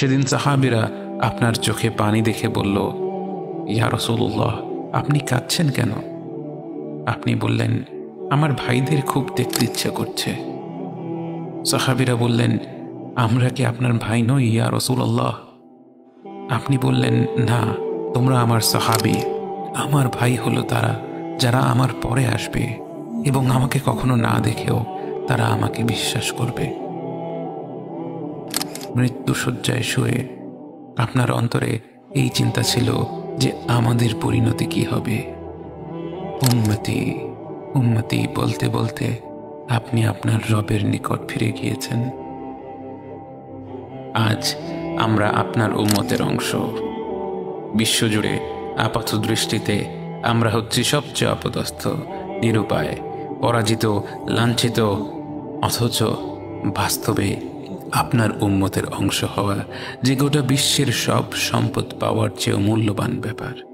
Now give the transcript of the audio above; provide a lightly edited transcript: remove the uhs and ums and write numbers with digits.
সেদিন সাহাবীরা আপনার চোখে পানি দেখে বলল, ইয়া রাসূলুল্লাহ, আপনি কাঁদছেন কেন? আপনি বললেন, আমার ভাইদের খুব দেখতে ইচ্ছা করছে। সাহাবীরা বললেন, আমরা কি আপনার ভাই নই ইয়া রাসূলুল্লাহ? আপনি বললেন, না, তোমরা আমার সাহাবী। আমার ভাই হলো তারা যারা আমার পরে আসবে এবং আমাকে কখনো না দেখেও তারা আমাকে বিশ্বাস করবে। মৃত্যুশয্যায় শুয়ে আপনার অন্তরে এই চিন্তা ছিল যে আমাদের পরিণতি কি হবে। উম্মতি উম্মতি বলতে বলতে আপনি আপনার রবের নিকট ফিরে গিয়েছেন। আজ আমরা আপনার উম্মতের অংশ। বিশ্বজুড়ে আপাত দৃষ্টিতে আমরা হচ্ছি সবচেয়ে অপদস্থ, নিরুপায়, পরাজিত, লাঞ্ছিত, অথচ বাস্তবে আপনার উম্মতের অংশ হওয়া যে গোটা বিশ্বের সব সম্পদ পাওয়ার চেয়েও মূল্যবান ব্যাপার।